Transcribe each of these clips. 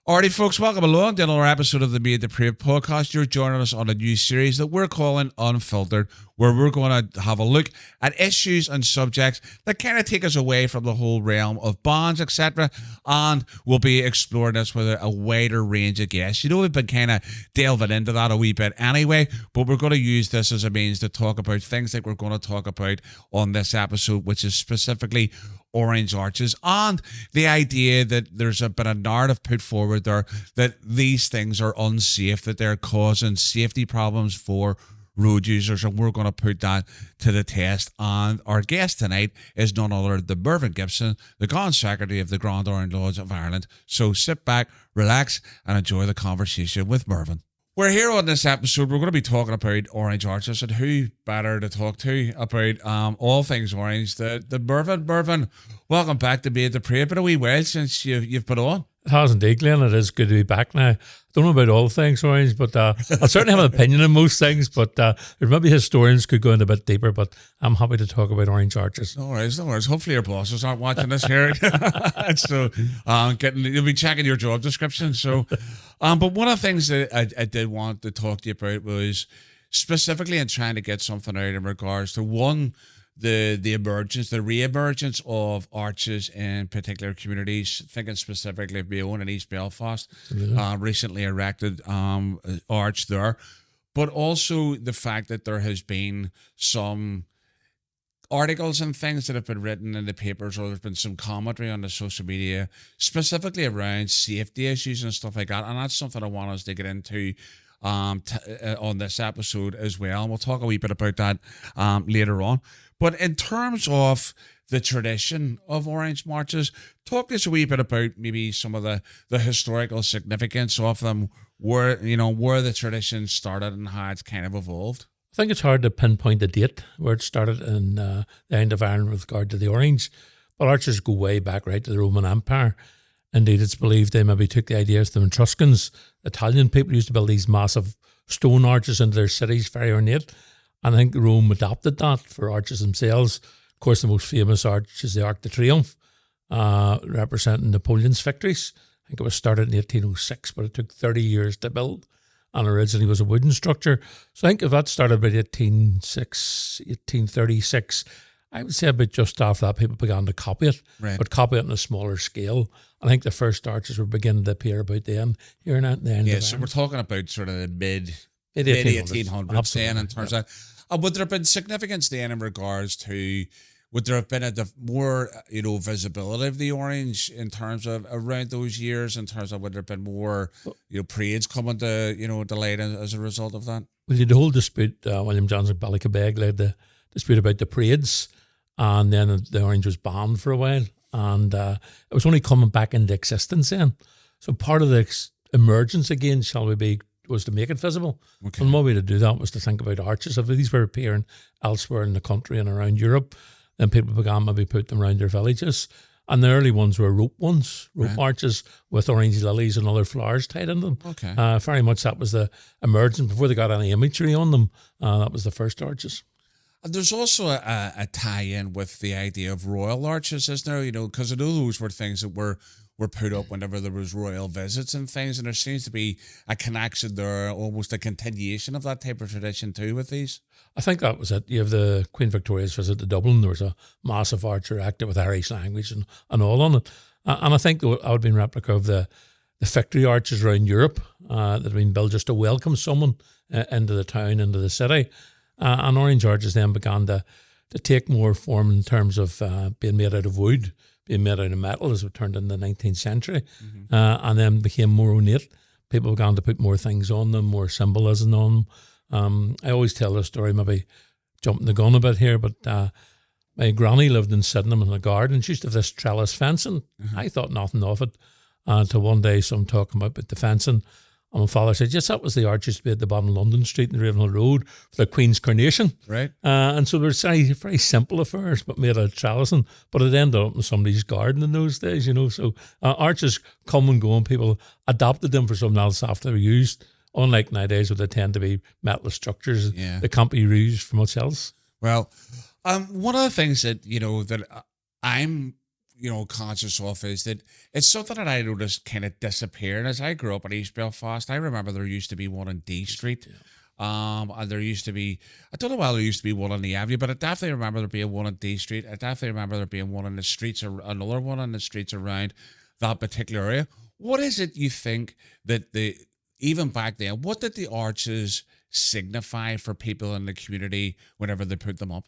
Alrighty, folks, welcome along to another episode of the Made the Prey podcast. You're joining us on a new series that we're calling Unfiltered, where we're going to have a look at issues and subjects that kind of take us away from the whole realm of bonds, etc. And we'll be exploring this with a wider range of guests. You know, we've been kind of delving into that a wee bit anyway, but we're going to use this as a means to talk about things like we're going to talk about on this episode, which is specifically orange arches, and the idea that there's been a narrative put forward there that these things are unsafe, that they're causing safety problems for road users, and we're going to put that to the test. And our guest tonight is none other than Mervyn Gibson, the Grand Secretary of the Grand Orange Lodge of Ireland. So sit back, relax, and enjoy the conversation with Mervyn. We're here on this episode. We're going to be talking about orange arches, and who better to talk to about all things orange than Mervyn. Mervyn, welcome back to Made the Prey. Been a wee while since you've been on. It has indeed, Glenn. It is good to be back now. I don't know about all things orange, but I certainly have an opinion on most things, but there maybe historians could go in a bit deeper, but I'm happy to talk about orange arches. No worries. Hopefully your bosses aren't watching this here. So you'll be checking your job description. So, but one of the things that I did want to talk to you about was specifically in trying to get something out in regards to the emergence, the re-emergence of arches in particular communities, thinking specifically of my own in East Belfast, recently erected arch there, but also the fact that there has been some articles and things that have been written in the papers, or there's been some commentary on the social media, specifically around safety issues and stuff like that, and that's something I want us to get into on this episode as well, and we'll talk a wee bit about that later on. But in terms of the tradition of orange marches, talk to us a wee bit about maybe some of the historical significance of them, where the tradition started and how it's kind of evolved. I think it's hard to pinpoint the date where it started in the end of Ireland with regard to the orange, but arches go way back right to the Roman Empire. Indeed, it's believed they maybe took the ideas from the Etruscans. Italian people used to build these massive stone arches into their cities, very ornate. And I think Rome adopted that for arches themselves. Of course, the most famous arch is the Arc de Triomphe, representing Napoleon's victories. I think it was started in 1806, but it took 30 years to build, and originally was a wooden structure. So I think if that started about 1836, I would say about just after that, people began to copy it, right, but copy it on a smaller scale. I think the first arches were beginning to appear about then, here and at the end. Yeah, so we're talking about sort of the mid 1800s then, in terms of. Would there have been significance then in regards to, would there have been a more, visibility of the orange in terms of around those years, in terms of would there have been more, parades coming to, to light as a result of that? Well, the whole dispute, William Johnson Ballykebeg led the dispute about the parades, and then the orange was banned for a while, and it was only coming back into existence then. So part of the emergence again, was to make it visible. Okay. And one way to do that was to think about arches. If these were appearing elsewhere in the country and around Europe, then people began maybe put them around their villages. And the early ones were rope arches with orange lilies and other flowers tied in them. Okay. Very much that was the emergence. Before they got any imagery on them, that was the first arches. And there's also a tie-in with the idea of royal arches, isn't there? Because I know those were things that were put up whenever there was royal visits and things, and there seems to be a connection there, almost a continuation of that type of tradition too with these. I think that was it. You have the Queen Victoria's visit to Dublin. There was a massive arch erected with Irish language and all on it. And I think that would have been replica of the factory arches around Europe that had been built just to welcome someone into the town, into the city. And orange arches then began to take more form in terms of being made out of wood, being made out of metal as it turned in the 19th century, and then became more ornate. People began to put more things on them, more symbolism on them. I always tell the story, maybe jumping the gun a bit here, but my granny lived in Sydenham in a garden. She used to have this trellis fencing. I thought nothing of it until one day some talking about the fencing. And my father said, yes, that was the arch used to be at the bottom of London Street in the Ravenhill Road for the Queen's coronation. Right. And so they were very, very simple affairs, but made out of trellising. But it ended up in somebody's garden in those days, So arches come and go, and people adopted them for something else after they were used. Unlike nowadays, where they tend to be metal structures, they can't be reused for much else. Well, one of the things that, that I'm conscious of is that it's something that I noticed kind of disappearing as I grew up in East Belfast. I remember there used to be one on D Street. And there used to be, I don't know whether there used to be one on the avenue, but I definitely remember there being one on D Street. I definitely remember there being one on the streets, or another one on the streets around that particular area. What is it you think that even back then, what did the arches signify for people in the community whenever they put them up?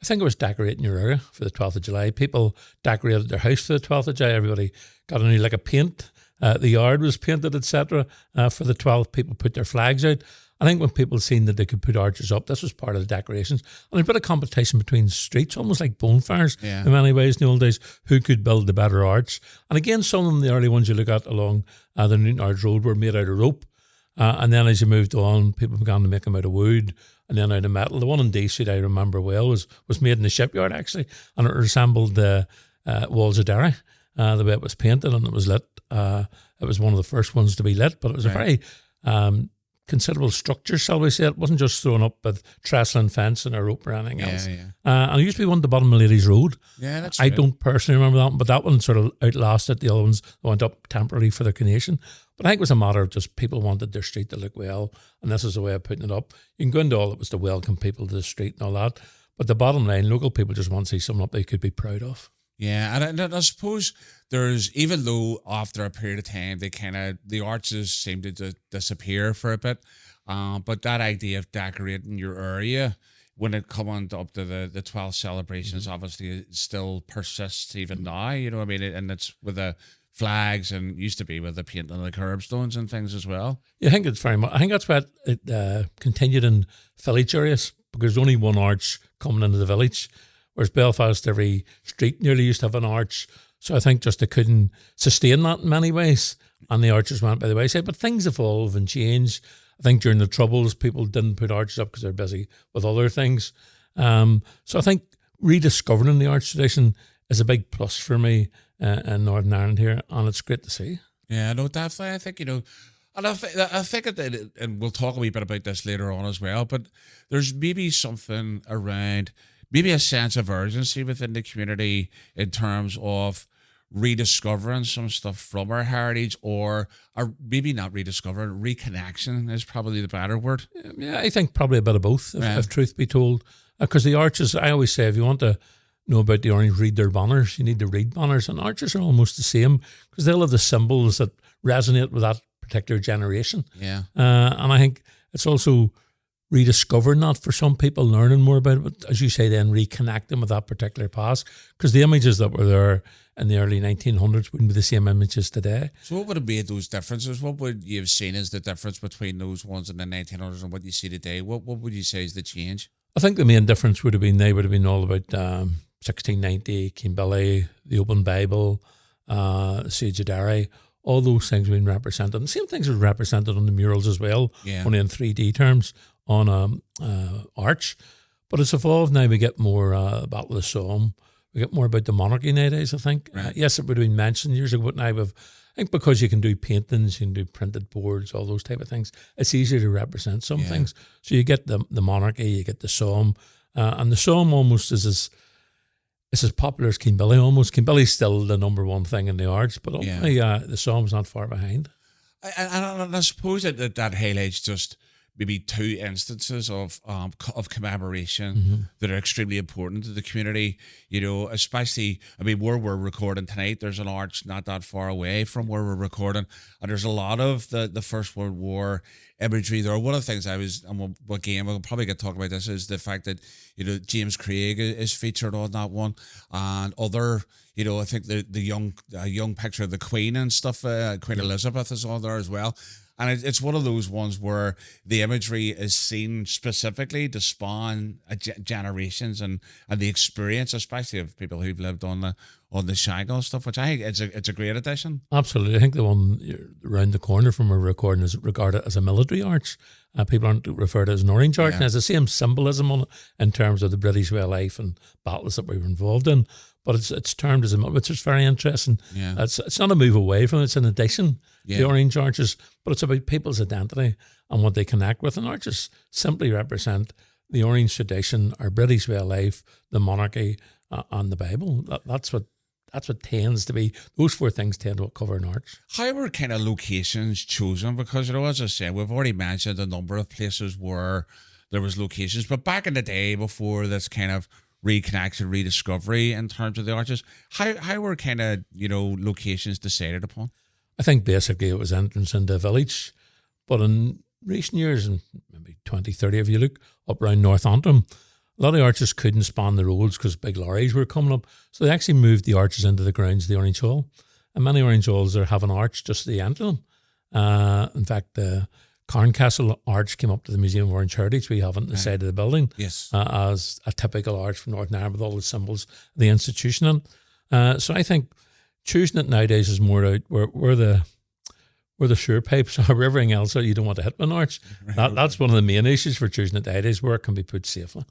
I think it was decorating your area for the 12th of July. People decorated their house for the 12th of July. Everybody got a new lick of paint. The yard was painted, etc. For the 12th, people put their flags out. I think when people seen that they could put arches up, this was part of the decorations. And there's a bit of competition between streets, almost like bonfires in many ways in the old days, who could build the better arch. And again, some of them, the early ones you look at along the Newton Arch Road, were made out of rope. And then as you moved on, people began to make them out of wood and then out of metal. The one in D Street I remember well was made in the shipyard, actually, and it resembled the walls of Derry, the way it was painted, and it was lit. It was one of the first ones to be lit, but it was a very considerable structure, shall we say. It wasn't just thrown up with trestle and fence and a rope or anything else. And it used to be one at the bottom of Ladies' Road. Yeah, that's I don't personally remember that one, but that one sort of outlasted the other ones that went up temporarily for their conation. But I think it was a matter of just people wanted their street to look well, and this is a way of putting it up. You can go into all it was to welcome people to the street and all that, but the bottom line, local people just want to see something up they could be proud of. Yeah, and I suppose there's, even though after a period of time the arches seem to disappear for a bit, but that idea of decorating your area when it comes up to the 12 celebrations, obviously still persists even now. You know what I mean? And it's with the flags, and used to be with the paint on the curbstones and things as well. Yeah, I think it's very much. I think that's why it continued in village areas, because there's only one arch coming into the village. Whereas Belfast, every street nearly used to have an arch. So I think just they couldn't sustain that in many ways, and the arches went by the wayside. But things evolve and change. I think during the Troubles, people didn't put arches up because they're busy with other things. So I think rediscovering the arch tradition is a big plus for me in Northern Ireland here, and it's great to see. Yeah, no, definitely. I think, and I think that, and we'll talk a wee bit about this later on as well, but there's maybe something around, maybe a sense of urgency within the community in terms of rediscovering some stuff from our heritage, or maybe not rediscovering, reconnection is probably the better word. Yeah, I think probably a bit of both, if truth be told. Because the arches, I always say, if you want to know about the Orange, read their banners. You need to read banners, and arches are almost the same because they'll have the symbols that resonate with that particular generation. Yeah. And I think it's also rediscovering that for some people, learning more about it, but as you say, then reconnecting with that particular past, because the images that were there in the early 1900s wouldn't be the same images today. So what would have made those differences? What would you have seen as the difference between those ones in the 1900s and what you see today? What would you say is the change? I think the main difference would have been they would have been all about 1690, Kimbilly, the Open Bible, Siege of Derry. All those things have been represented. And the same things are represented on the murals as well, only in 3D terms on arch. But it's evolved now. We get more Battle of the Somme. We get more about the monarchy nowadays, I think. Right. Yes, it would have been mentioned years ago, but now I think because you can do paintings, you can do printed boards, all those type of things, it's easier to represent some things. So you get the monarchy, you get the Somme, and the Somme almost is as popular as Kimbilly almost. Kimbilly's still the number one thing in the arts, but ultimately the Somme's not far behind. And I suppose that highlights just maybe two instances of commemoration that are extremely important to the community, especially, where we're recording tonight, there's an arch not that far away from where we're recording, and there's a lot of the First World War imagery there. One of the things we'll probably get talking about this, is the fact that, James Craig is featured on that one, and other, I think the young picture of the Queen and stuff, Queen Elizabeth is on there as well. And it's one of those ones where the imagery is seen specifically to spawn generations and the experience, especially of people who've lived on the Shankill and stuff, which I think it's a great addition. Absolutely. I think the one around the corner from our recording is regarded as a military arch. People aren't referred to as an orange arch. And it has the same symbolism on it in terms of the British way of life and battles that we were involved in. But it's termed as which is very interesting. Yeah. It's not a move away from it, it's an addition, the orange arches, but it's about people's identity and what they connect with. And arches simply represent the orange tradition, our British way of life, the monarchy, and the Bible. That's what that's what tends to be. Those four things tend to cover an arch. How were kind of locations chosen? Because, as I said, we've already mentioned a number of places where there was locations, but back in the day before this kind of reconnection, rediscovery in terms of the arches, how were kind of, locations decided upon? I think basically it was entrance into a village, but in recent years, and maybe 20, 30, if you look up around North Antrim, a lot of the arches couldn't span the roads because big lorries were coming up. So they actually moved the arches into the grounds of the Orange Hall. And many Orange Halls have an arch just at the end of them. In fact, the Carncastle arch came up to the Museum of Orange Heritage we have on the side of the building, yes, as a typical arch from Northern Ireland with all the symbols of the institution in. So I think choosing it nowadays is more out where the sewer pipes are, everything else you don't want to hit with an arch. That's one of the main issues for choosing it nowadays, where it can be put safely.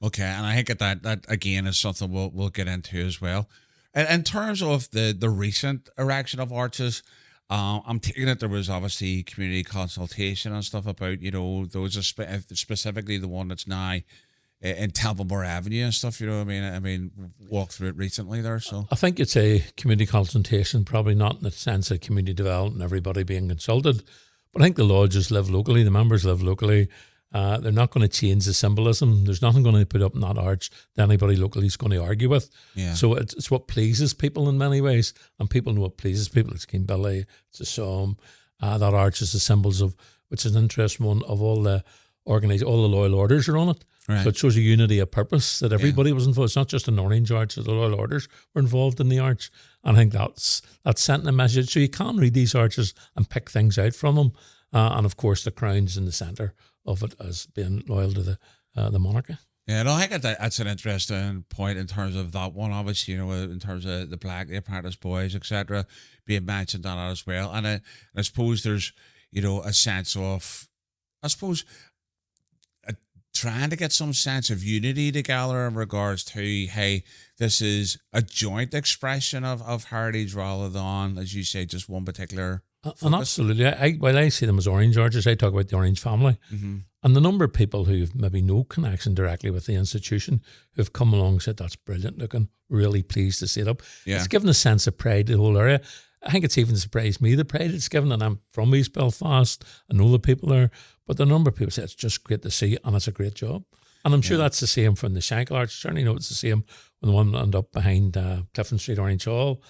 Okay, and I think that again is something we'll get into as well. And in terms of the recent erection of arches, I'm taking it there was obviously community consultation and stuff about those are specifically the one that's now in Templemore Avenue and stuff. I mean, walked through it recently there. So I think it's a community consultation, probably not in the sense of community development, everybody being consulted, but I think the lodges live locally, the members live locally. They're not going to change the symbolism. There's nothing going to put up in that arch that anybody locally is going to argue with. Yeah. So it's what pleases people in many ways, and people know what pleases people. It's Keenbilly, it's a psalm. That arch is the symbols of, which is an interesting one, of all the all the loyal orders are on it. Right. So it shows a unity of purpose that everybody was involved. It's not just an orange arch; the loyal orders were involved in the arch. And I think that's sent a message. So you can read these arches and pick things out from them. And of course, the crown's in the centre of it as being loyal to the monarchy. Yeah, no, I think that's an interesting point in terms of that one. Obviously, in terms of the Apprentice Boys, etc., being mentioned on that as well. And I suppose there's, a sense of, trying to get some sense of unity together in regards to, hey, this is a joint expression of heritage rather than, as you say, just one particular focus. And absolutely. While I see them as orange arches, I talk about the Orange family. Mm-hmm. And the number of people who've maybe no connection directly with the institution who've come along and said, that's brilliant looking, really pleased to see it up. Yeah. It's given a sense of pride to the whole area. I think it's even surprised me, the pride it's given, and I'm from East Belfast. I know the people there, but the number of people say it's just great to see, and it's a great job. And I'm sure that's the same from the Shankill Arch. Certainly know it's the same when the one ended up behind Clifton Street Orange Hall,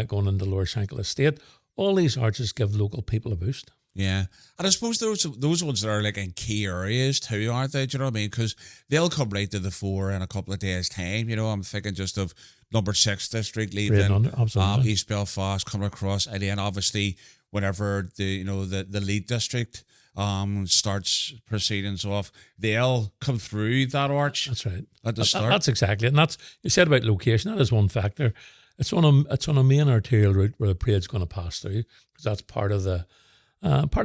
going into Lower Shankill Estate. All these arches give local people a boost. Yeah. And I suppose those ones that are like in key areas too, aren't they? Do you know what I mean? Because they'll come right to the fore in a couple of days' time. I'm thinking just of number 6 district leaving East Belfast, coming across, and then obviously whenever the lead district starts proceedings off, they'll come through that arch. That's right. At the start. That's exactly it. And that's, you said about location, that is one factor. It's on a main arterial route where the parade's going to pass through, because that's part of the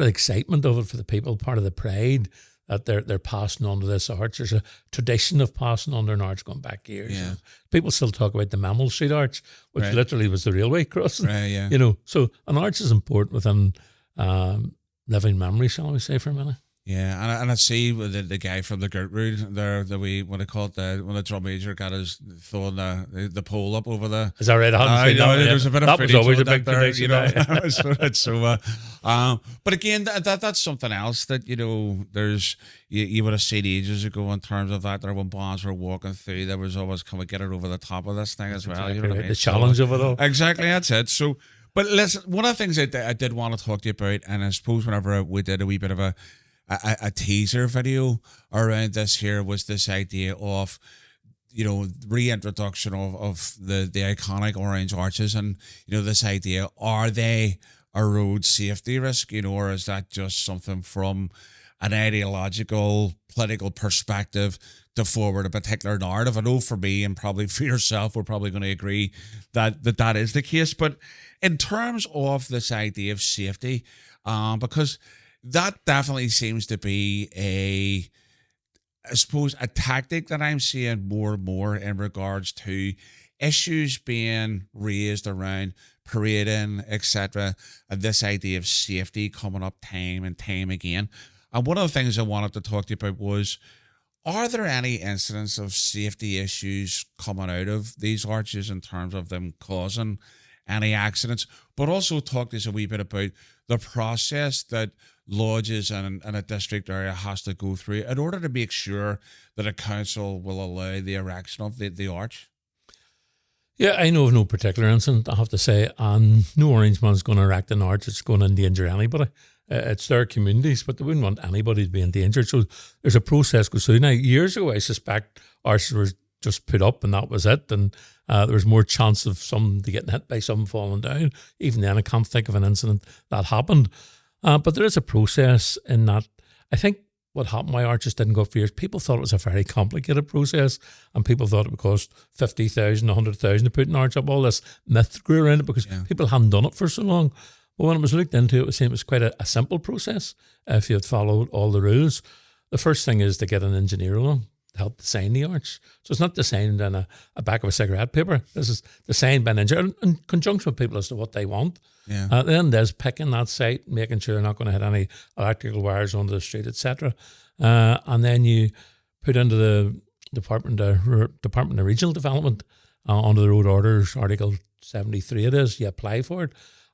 excitement of it for the people, part of the pride that they're passing on to this arch. There's a tradition of passing on an arch going back years. Yeah. People still talk about the Mammal Street Arch, which literally was the railway crossing. Right, yeah. So an arch is important within living memory, shall we say, for a minute. Yeah, and I see the guy from the Gertrude there, when the drum major got his throwing the pole up over the. Is that right? I hadn't seen that. There's a bit of that was always a big there, tradition. So, but again, that's something else that there's you would have seen ages ago in terms of that. There when bonds were walking through, there was always come and get it over the top of this thing as well. Exactly, You know what I mean? The challenge of it all. Exactly, that's it. So. But listen, one of the things I did want to talk to you about, and I suppose whenever we did a wee bit of a teaser video around this here, was this idea of reintroduction of the iconic orange arches, and this idea, are they a road safety risk, or is that just something from an ideological political perspective to forward a particular narrative? I know for me, and probably for yourself, we're probably going to agree that is the case. But in terms of this idea of safety, because that definitely seems to be I suppose, a tactic that I'm seeing more and more in regards to issues being raised around parading, etc., and this idea of safety coming up time and time again. And one of the things I wanted to talk to you about was, Are there any incidents of safety issues coming out of these arches in terms of them causing any accidents? But also talk to us a wee bit about the process that lodges and a district area has to go through in order to make sure that a council will allow the erection of the arch. Yeah, I know of no particular incident, I have to say, and no Orangeman's going to erect an arch that's going to endanger anybody. It's their communities, but they wouldn't want anybody to be endangered. So there's a process goes through. Now, years ago, I suspect arches were just put up and that was it, and there was more chance of somebody getting hit by something falling down. Even then, I can't think of an incident that happened. But there is a process in that. I think what happened, why arches didn't go for years, people thought it was a very complicated process, and people thought it would cost 50,000, 100,000 to put an arch up. All this myth grew around it because people hadn't done it for so long. But when it was looked into, it was quite a simple process if you had followed all the rules. The first thing is to get an engineer along to help design the arch. So it's not designed in a back of a cigarette paper. This is designed by an engineer in conjunction with people as to what they want. Yeah. Then there's picking that site, making sure they're not going to hit any electrical wires onto the street, etc. And then you put into the Department of Regional Development under the Road Orders, Article 73 it is, you apply for it.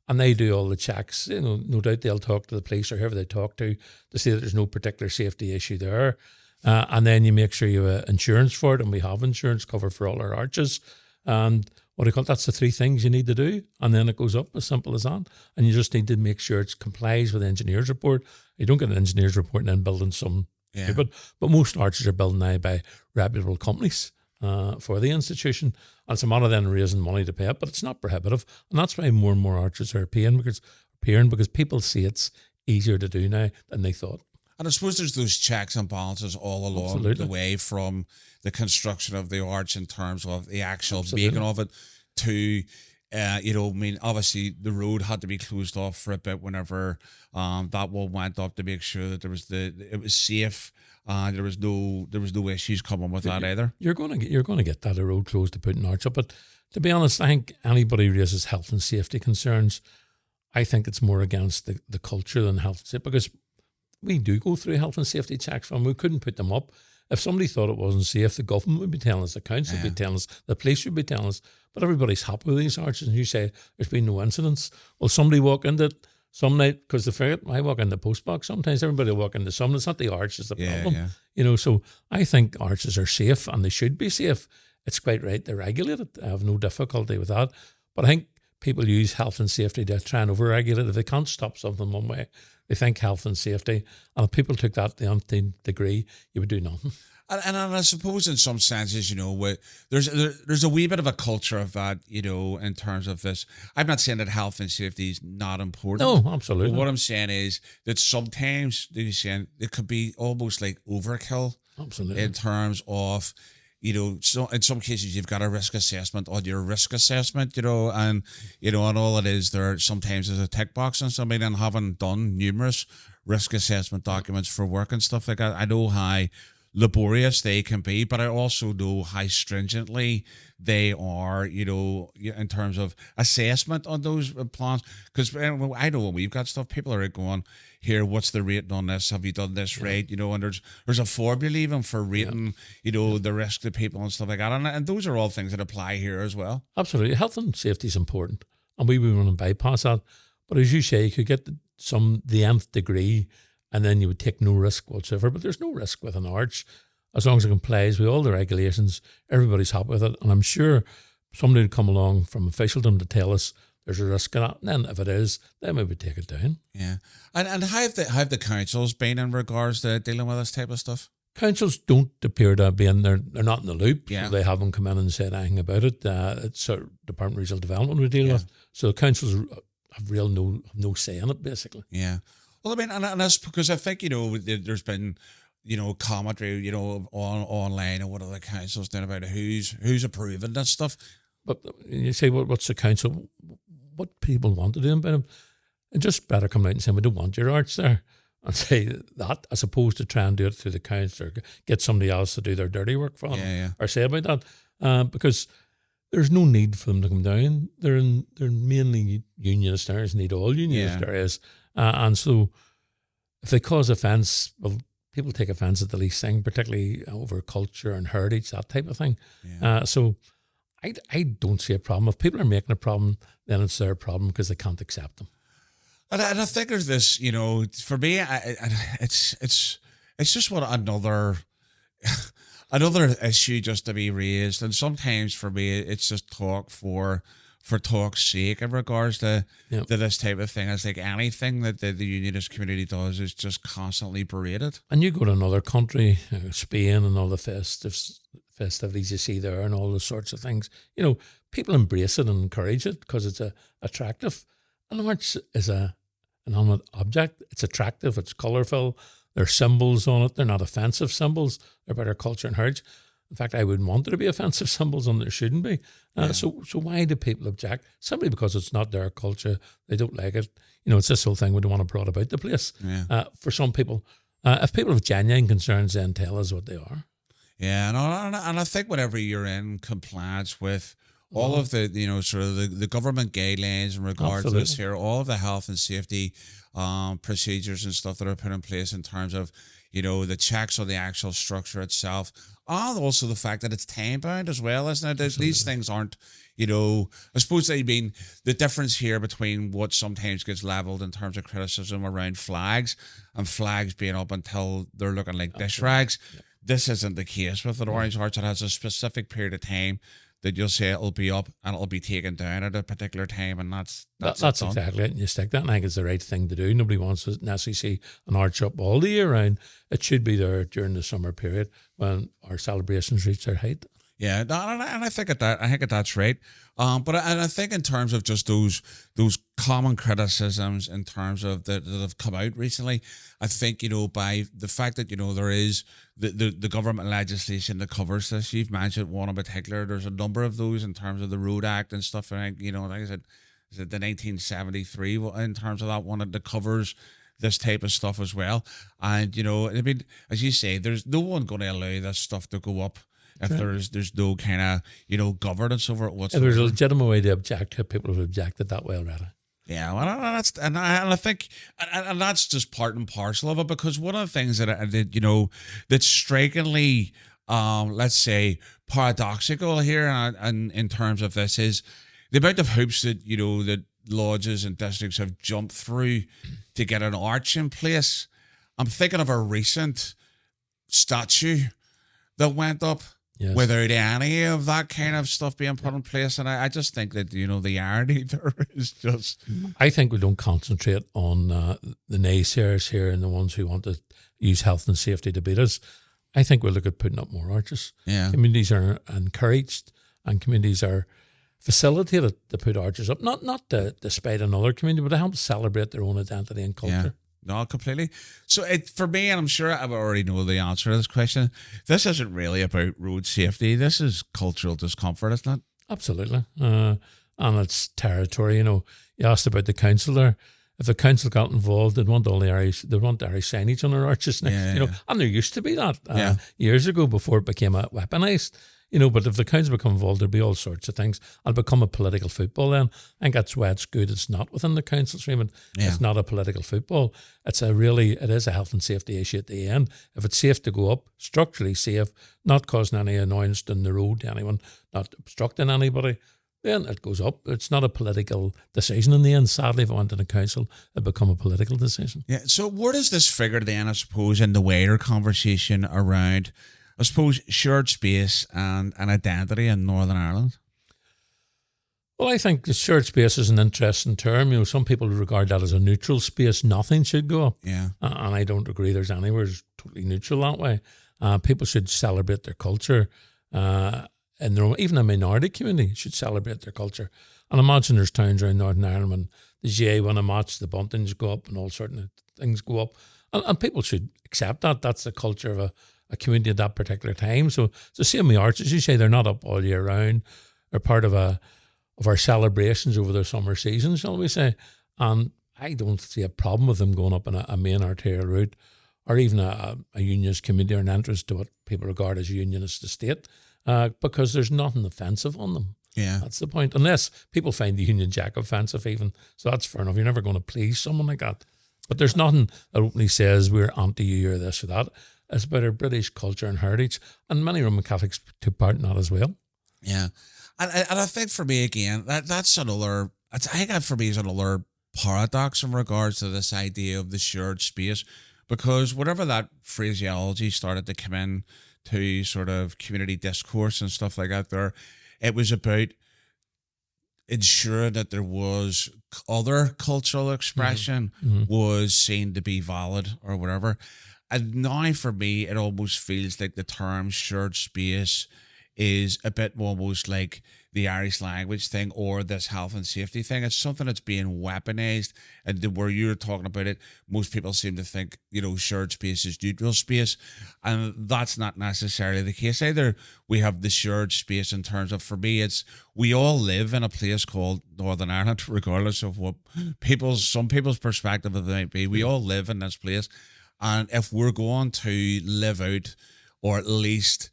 And they do all the checks. You know, no doubt they'll talk to the police or whoever they talk to see that there's no particular safety issue there. And then you make sure you have insurance for it, and we have insurance cover for all our arches. And what do you call it? That's the three things you need to do. And then it goes up, as simple as that. And you just need to make sure it complies with the engineer's report. You don't get an engineer's report and then building some stupid. But most arches are built now by reputable companies for the institution. And it's a matter of then raising money to pay it, but it's not prohibitive. And that's why more and more arches are appearing because people see it's easier to do now than they thought. And I suppose there's those checks and balances all along the way, from the construction of the arch in terms of the actual making of it to, obviously the road had to be closed off for a bit whenever that one went up to make sure that it was safe. There was no issues coming with that either. You're going to get that road closed to put an arch up. But to be honest, I think anybody raises health and safety concerns, I think it's more against the culture than health and safety, because we do go through health and safety checks and we couldn't put them up. If somebody thought it wasn't safe, the government would be telling us, the council would be telling us, the police would be telling us. But everybody's happy with these arches, and you say there's been no incidents. Well, somebody walk into it some night, because they forget, I walk in the post box sometimes, everybody will walk into some. It's not the arch, it's the problem. Yeah. You know, so I think arches are safe and they should be safe. It's quite right to regulate it. I have no difficulty with that. But I think people use health and safety to try and over-regulate it. If they can't stop something one way, they think health and safety. And if people took that to the nth degree, you would do nothing. And I suppose in some senses, there's a wee bit of a culture of that, in terms of this. I'm not saying that health and safety is not important. No, absolutely. But what I'm saying is that sometimes it could be almost like overkill. Absolutely. In terms of, so in some cases you've got a risk assessment on your risk assessment, and all it is there sometimes is a tick box on somebody, and having done numerous risk assessment documents for work and stuff like that, I know how laborious they can be, but I also know how stringently they are, in terms of assessment on those plans. Because I know when we've got stuff, people are going, here, what's the rating on this? Have you done this right? And there's a formula even for rating, the risk to people and stuff like that. And those are all things that apply here as well. Absolutely. Health and safety is important, and we want to bypass that. But as you say, you could get the nth degree, and then you would take no risk whatsoever. But there's no risk with an arch. As long as it complies with all the regulations, everybody's happy with it. And I'm sure somebody would come along from officialdom to tell us there's a risk in it. And then if it is, then we would take it down. Yeah. And how have the councils been in regards to dealing with this type of stuff? Councils don't appear to be in there. They're not in the loop. Yeah. So they haven't come in and said anything about it. It's Department of Regional Development we deal with. So the councils have no say in it, basically. Yeah. Well, I mean, and that's because I think, there's been, commentary, online and what other councils doing about it, who's approving that stuff. But you say, what's the council? What people want to do about them? And just better come out and say, we don't want your arch there, and say that, as opposed to try and do it through the council or get somebody else to do their dirty work for them, or say about that, because there's no need for them to come down. They're mainly unionist areas, need all unionist areas, and so if they cause offence, well, people take offence at the least thing, particularly over culture and heritage, that type of thing. Yeah. So I don't see a problem. If people are making a problem, then it's their problem because they can't accept them. And I think there's this, for me, it's just what another another issue just to be raised, and sometimes for me it's just talk for talk's sake in regards to this type of thing. It's like anything that the unionist community does is just constantly berated. And you go to another country, Spain, and all the festivities you see there and all those sorts of things. People embrace it and encourage it because it's attractive. An arch is an inanimate object. It's attractive. It's colourful. There are symbols on it. They're not offensive symbols. They're about our culture and heritage. In fact, I wouldn't want there to be offensive symbols on there shouldn't be. So why do people object? Simply because it's not their culture. They don't like it. It's this whole thing we don't want to brought about the place. Yeah. For some people, if people have genuine concerns, then tell us what they are. Yeah, and I think whenever you're in compliance with all of the, sort of the government guidelines in regards to this here, all of the health and safety procedures and stuff that are put in place in terms of, the checks on the actual structure itself, and also the fact that it's time bound as well, isn't it? These things aren't, I suppose the difference here between what sometimes gets leveled in terms of criticism around flags and flags being up until they're looking like dish rags. Yep. This isn't the case with an Orange Arch. It has a specific period of time that you'll say it'll be up and it'll be taken down at a particular time, and that's exactly it. And you stick that, and I think it's the right thing to do. Nobody wants to necessarily see an arch up all the year round. It should be there during the summer period when our celebrations reach their height. Yeah, and I think that's right. But I think in terms of just those common criticisms in terms of that have come out recently, I think by the fact that there is the government legislation that covers this. You've mentioned one in particular. There's a number of those in terms of the Road Act and stuff. And like I said, is it the 1973 in terms of that one that covers this type of stuff as well? And I mean, as you say, there's no one going to allow this stuff to go up if there's no kind of governance over it whatsoever. There's a legitimate way to object to people who've objected that way already. Yeah, well, I think that's just part and parcel of it, because one of the things that's strikingly, let's say, paradoxical here, and in terms of this, is the amount of hoops that that lodges and districts have jumped through to get an arch in place. I'm thinking of a recent statue that went up. Yes. Without any of that kind of stuff being put in place. And I just think that, the irony there is just... I think we don't concentrate on the naysayers here and the ones who want to use health and safety to beat us. I think we'll look at putting up more arches. Yeah. Communities are encouraged and communities are facilitated to put arches up, not to spite another community, but to help celebrate their own identity and culture. Yeah. No, completely. So for me, and I'm sure I already know the answer to this question, this isn't really about road safety. This is cultural discomfort, isn't it? Absolutely. And it's territory. You asked about the council there. If the council got involved, they'd want Irish signage on their arches next. And there used to be that years ago before it became weaponized. But if the council become involved, there'll be all sorts of things. It'll become a political football then. I think that's why it's good. It's not within the council's remit. Yeah. It's not a political football. It is a health and safety issue at the end. If it's safe to go up, structurally safe, not causing any annoyance in the road to anyone, not obstructing anybody, then it goes up. It's not a political decision in the end. Sadly, if it went to the council, it'd become a political decision. Yeah. So where does this figure then, I suppose, in the wider conversation around, I suppose, shared space and identity in Northern Ireland? Well, I think the shared space is an interesting term. Some people regard that as a neutral space. Nothing should go up. Yeah. And I don't agree there's anywhere totally neutral that way. People should celebrate their culture. And even a minority community should celebrate their culture. And imagine there's towns around Northern Ireland when the GA win a match, the buntings go up and all certain things go up. And people should accept that. That's the culture of a community at that particular time. So it's the same with arts. As you say, they're not up all year round. They're part of our celebrations over the summer season, shall we say. And I don't see a problem with them going up on a main arterial route, or even a unionist community or an entrance to what people regard as a unionist estate, because there's nothing offensive on them. Yeah. That's the point. Unless people find the Union Jack offensive even. So that's fair enough. You're never going to please someone like that. But there's nothing that openly says we're anti-you or this or that. It's about our British culture and heritage, and many Roman Catholics took part in that as well. Yeah, and I think for me again, that's another. I think that for me is another paradox in regards to this idea of the shared space, because whenever that phraseology started to come in to sort of community discourse and stuff like that, it was about ensuring that there was other cultural expression was seen to be valid or whatever. And now for me, it almost feels like the term shared space is a bit almost like the Irish language thing or this health and safety thing. It's something that's being weaponized, and where you're talking about it, most people seem to think, shared space is neutral space, and that's not necessarily the case either. We have the shared space in terms of, for me, it's we all live in a place called Northern Ireland, regardless of what some people's perspective of it might be. We all live in this place, and if we're going to live out, or at least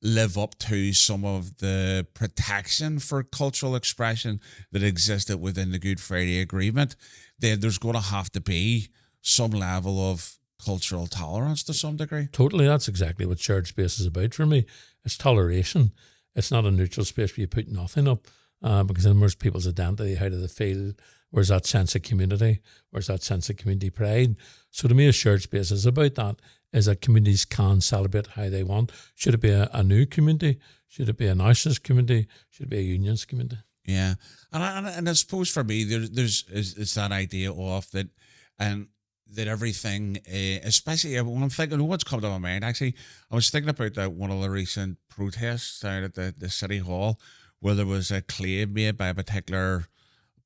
live up to some of the protection for cultural expression that existed within the Good Friday Agreement, then there's going to have to be some level of cultural tolerance to some degree. Totally, that's exactly what shared space is about for me. It's toleration. It's not a neutral space where you put nothing up, because then where's people's identity? How do they feel? Where's that sense of community? Where's that sense of community pride? So to me, a shared space is about that, is that communities can celebrate how they want. Should it be a new community? Should it be a nationalist community? Should it be a unionist community? Yeah. And I suppose for me, it's that idea of that, and that everything, especially when I'm thinking, what's come to my mind, actually, I was thinking about that one of the recent protests down at the City Hall, where there was a claim made by a particular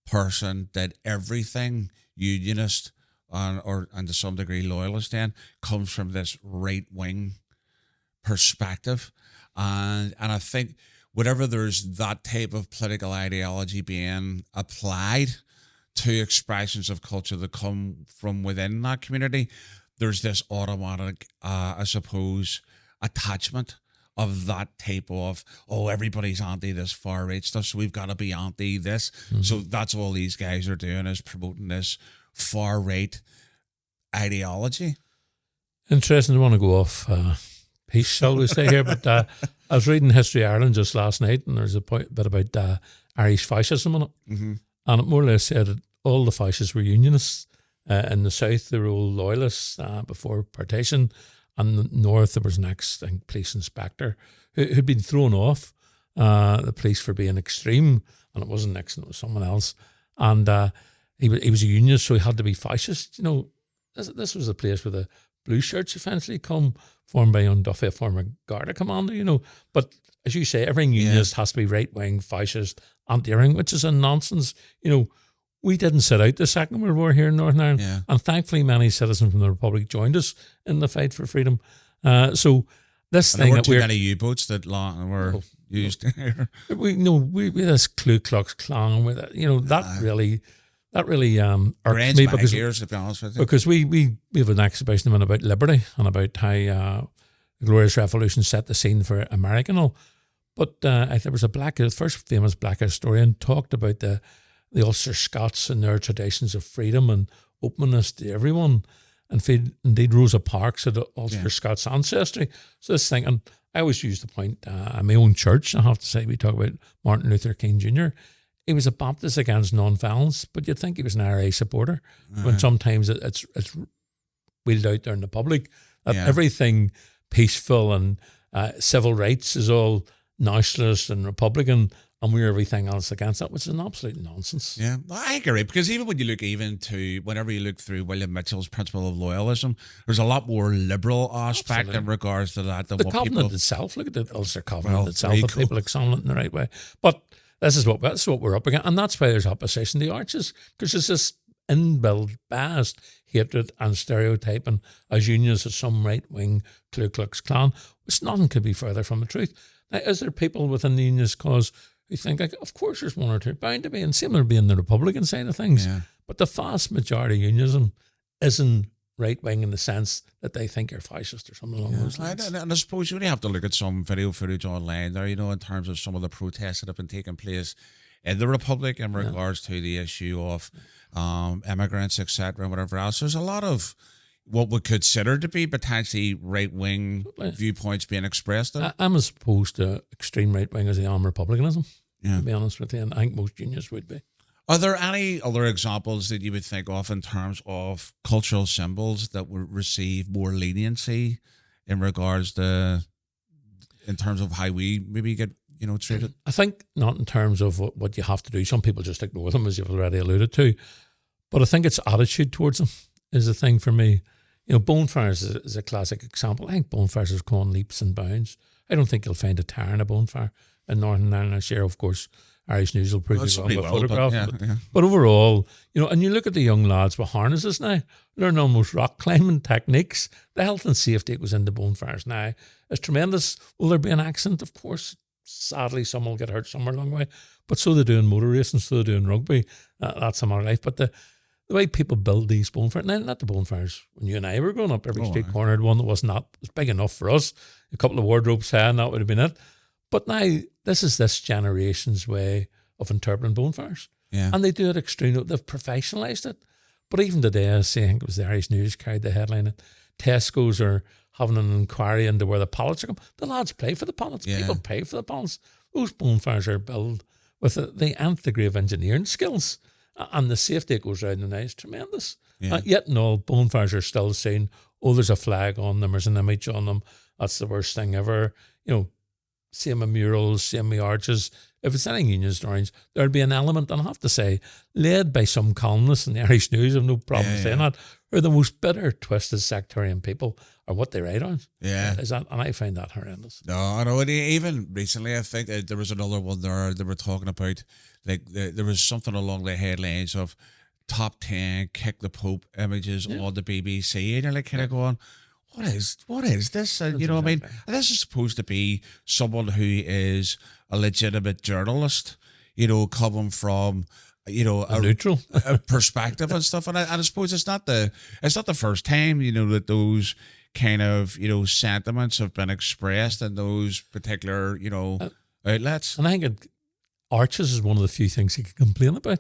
person that everything unionist and to some degree loyalist then comes from this right-wing perspective, and I think whenever there's that type of political ideology being applied to expressions of culture that come from within that community, there's this automatic I suppose attachment of that type of, everybody's anti this far right stuff, so we've got to be anti this. So that's all these guys are doing, is promoting this far right ideology. Interesting. I want to go off piece, shall we say here, but I was reading History of Ireland just last night, and there's a bit about Irish fascism in it. And it more or less said that all the fascists were unionists. In the south, they were all loyalists before partition. And the north, there was an ex-police inspector who'd been thrown off the police for being extreme, and it wasn't Nixon, it was someone else. And he was a unionist, so he had to be fascist. This was a place where the blue shirts essentially come, formed by Eoin Duffy, a former Garda commander, But as you say, every unionist has to be right-wing, fascist, anti-ring, which is a nonsense. We didn't sit out the Second World War here in Northern Ireland, and thankfully many citizens from the Republic joined us in the fight for freedom. So this and thing there were that too many U-boats that were used here. We this Ku Klux Klan with it, that really irks me because gears, to be honest with you. Because we have an exhibition about liberty and about how the Glorious Revolution set the scene for America and all. But there was the first famous black historian talked about the Ulster Scots and their traditions of freedom and openness to everyone. And indeed, Rosa Parks had Ulster Scots ancestry. So this thing, and I always use the point in my own church, I have to say, we talk about Martin Luther King Jr. He was a Baptist against non-violence, but you'd think he was an IRA supporter, when sometimes it's wheeled out there in the public that everything peaceful and civil rights is all nationalist and Republican, and we're everything else against that, which is an absolute nonsense. Yeah, I agree, because even when you look whenever you look through William Mitchell's principle of loyalism, there's a lot more liberal aspect in regards to that than the what Covenant people... itself, look at the Ulster Covenant itself, if people examine it in the right way. But this is what we're up against, and that's why there's opposition to the arches, because there's this inbuilt biased hatred and stereotyping as unions as some right-wing Ku Klux Klan, which nothing could be further from the truth. Now, is there people within the unionist cause who think, of course there's one or two, bound to be, and similar to being the Republican side of things. Yeah. But the vast majority of unionism isn't right-wing in the sense that they think you're fascist or something along those lines. And I suppose you only have to look at some video footage online there, in terms of some of the protests that have been taking place in the Republic in regards to the issue of immigrants, etc., and whatever else. There's a lot of what we consider to be potentially right-wing viewpoints being expressed there. I'm as opposed to extreme right wing as I am republicanism. Yeah. To be honest with you, and I think most unions would be. Are there any other examples that you would think of in terms of cultural symbols that would receive more leniency in regards to, in terms of how we maybe get, treated? I think not in terms of what you have to do. Some people just ignore them, as you've already alluded to. But I think it's attitude towards them is the thing for me. Bonfires is a classic example. I think bonfires has gone leaps and bounds. I don't think you'll find a tire in a bonfire in Northern Ireland. I share, of course, Irish News will prove me wrong with photographs. But overall, and you look at the young lads with harnesses now, learn almost rock climbing techniques. The health and safety that goes into bonfires now is tremendous. Will there be an accident? Of course. Sadly, some will get hurt somewhere along the way. But so they do in motor racing, so they do in rugby. That's a matter of life. But the way people build these bonfires, now, not the bonfires when you and I were growing up, every street corner had one that was big enough for us. A couple of wardrobes high, and that would have been it. But now, this is this generation's way of interpreting bonfires. Yeah. And they do it extremely, they've professionalised it. But even today, I think it was the Irish News carried the headline that Tesco's are having an inquiry into where the pallets are coming. The lads pay for the pallets. Yeah. People pay for the pallets. Those bonfires are built with the nth degree of engineering skills. And the safety that goes around the night is tremendous. Yeah. Yet and all, bonfires are still saying, there's a flag on them, there's an image on them. That's the worst thing ever. Same with murals, same with arches. If it's any unionist orange, there'll be an element, and I have to say, led by some columnists in the Irish News, I have no problem saying that, are the most bitter, twisted, sectarian people, are what they write on. Yeah. And I find that horrendous. No, I know. Even recently, I think there was another one there. They were talking about, there was something along the headlines of top 10 kick the Pope images on the BBC, and you're like kind of going, what is this? You know what I mean? And this is supposed to be someone who is a legitimate journalist, coming from, a neutral a perspective and stuff. And I suppose it's not the first time, that those kind of, sentiments have been expressed in those particular, outlets. And I think arches is one of the few things you can complain about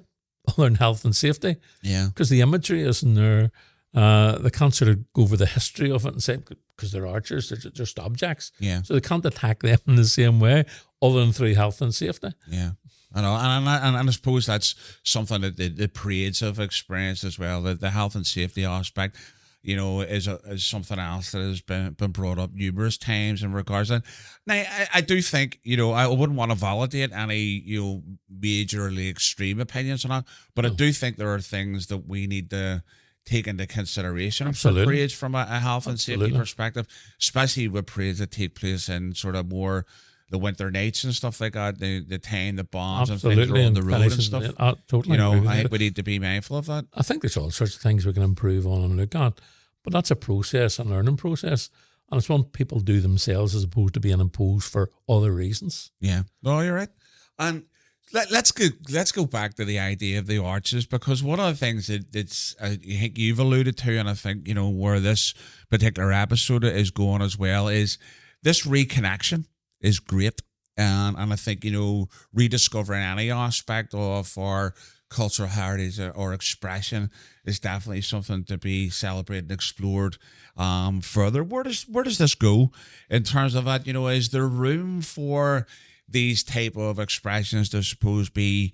other than health and safety. Yeah. Because the imagery isn't there. They can't sort of go over the history of it and say, because they're archers, they're just objects. Yeah. So they can't attack them in the same way, other than through health and safety. Yeah. I know. And I suppose that's something that the parades have experienced as well, that the health and safety aspect, is something else that has been brought up numerous times in regards to that. Now, I do think, I wouldn't want to validate any, majorly extreme opinions on that, but I do think there are things that we need to take into consideration for parades from a health and safety perspective, especially with parades that take place in sort of more the winter nights and stuff like that, the time, the bombs and things are on the road and stuff. Totally I think we need to be mindful of that. I think there's all sorts of things we can improve on and look at, but that's a process, a learning process, and it's one people do themselves as opposed to being imposed for other reasons. Yeah, no, you're right. And let's go back to the idea of the arches, because one of the things that's I think you've alluded to, and I think where this particular episode is going as well, is this reconnection is great, and I think rediscovering any aspect of our cultural heritage or expression is definitely something to be celebrated and explored further. Where does this go in terms of that? Is there room for these type of expressions to suppose be,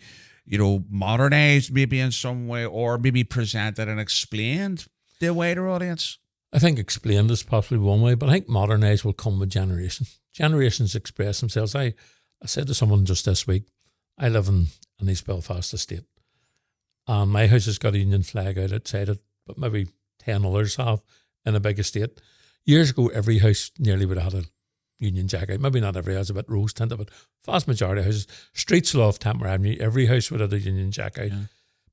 modernized maybe in some way, or maybe presented and explained to a wider audience? I think explained is possibly one way, but I think modernized will come with generation. Generations express themselves. I said to someone just this week, I live in an East Belfast estate. My house has got a Union flag out outside it, but maybe 10 others have in a big estate. Years ago, every house nearly would have had a Union Jack out. Maybe not every house, a bit rose tinted, but vast majority of houses, streets off Tamar Avenue, every house would have a Union Jack out. Yeah.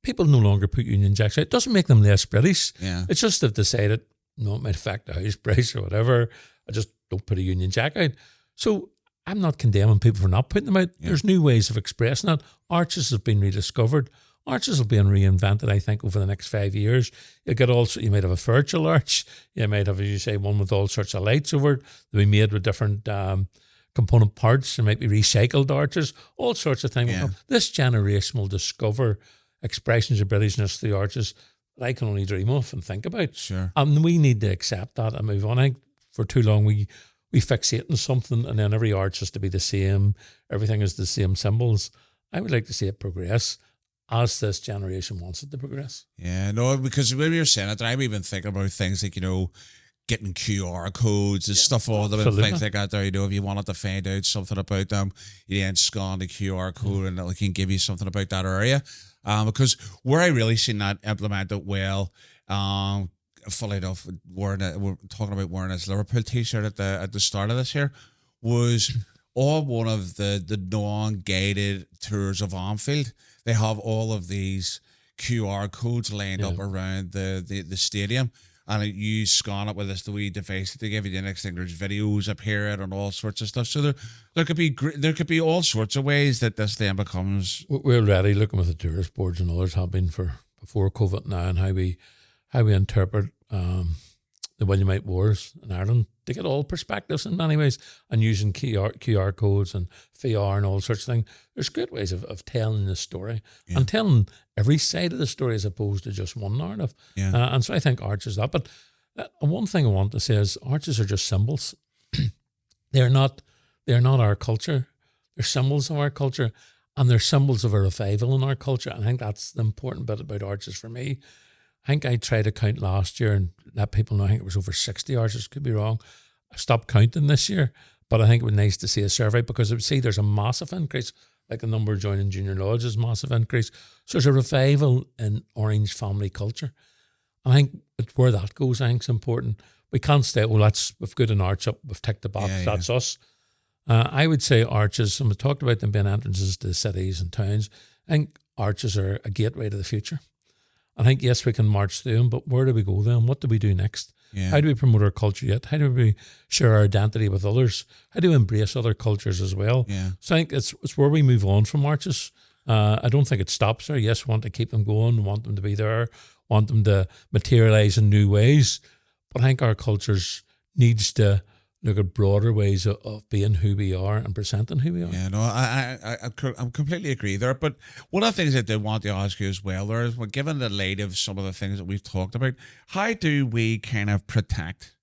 People no longer put Union Jacks out. It doesn't make them less British. Yeah. It's just they've decided, no, it might affect the house price or whatever. I just don't put a Union Jack out. So I'm not condemning people for not putting them out. Yeah. There's new ways of expressing it. Arches have been rediscovered. Arches will be reinvented, I think, over the next 5 years. You might have a virtual arch. You might have, as you say, one with all sorts of lights over it. They'll be made with different component parts. There might be recycled arches, all sorts of things. Yeah. This generation will discover expressions of Britishness through arches that I can only dream of and think about. Sure. And we need to accept that and move on. I think for too long we fixate on something, and then every arch has to be the same. Everything is the same symbols. I would like to see it progress as this generation wants it to progress. Yeah, no, because when you're saying it, I'm even thinking about things like, getting QR codes and stuff, all them and things like that there. If you wanted to find out something about them, you then scan the QR code and it can give you something about that area. Because where I really seen that implemented well, funnily enough, we're talking about wearing this Liverpool t-shirt at the start of this year, was on one of the non-guided tours of Anfield. They have all of these QR codes lined up around the stadium, and you scan it with this the wee device that they give you. The next thing, there's videos appearing and all sorts of stuff. So there could be all sorts of ways that this then becomes. We're already looking with the tourist boards and others have been for before COVID now, and how we interpret the Williamite Wars in Ireland to get all perspectives in many ways, and using QR codes and VR and all sorts of things. There's great ways of telling the story and telling every side of the story as opposed to just one narrative. Yeah. And so I think arch is that. But one thing I want to say is arches are just symbols. They're not our culture. They're symbols of our culture, and they're symbols of a revival in our culture. And I think that's the important bit about arches for me. I think I tried to count last year and let people know I think it was over 60 arches, could be wrong. I stopped counting this year, but I think it would be nice to see a survey because I would see there's a massive increase, like the number joining junior lodges, massive increase. So there's a revival in Orange family culture. I think it's where that goes, I think it's important. We can't say, we've got an arch up, we've ticked the box, that's us. I would say arches, and we talked about them being entrances to cities and towns. I think arches are a gateway to the future. I think, yes, we can march through them, but where do we go then? What do we do next? Yeah. How do we promote our culture yet? How do we share our identity with others? How do we embrace other cultures as well? Yeah. So I think it's where we move on from marches. I don't think it stops there. Yes, we want to keep them going, want them to be there, want them to materialise in new ways. But I think our cultures needs to look at broader ways of being who we are and presenting who we are. Yeah, no, I completely agree there. But one of the things I did want to ask you as well there is, given the light of some of the things that we've talked about, how do we kind of protect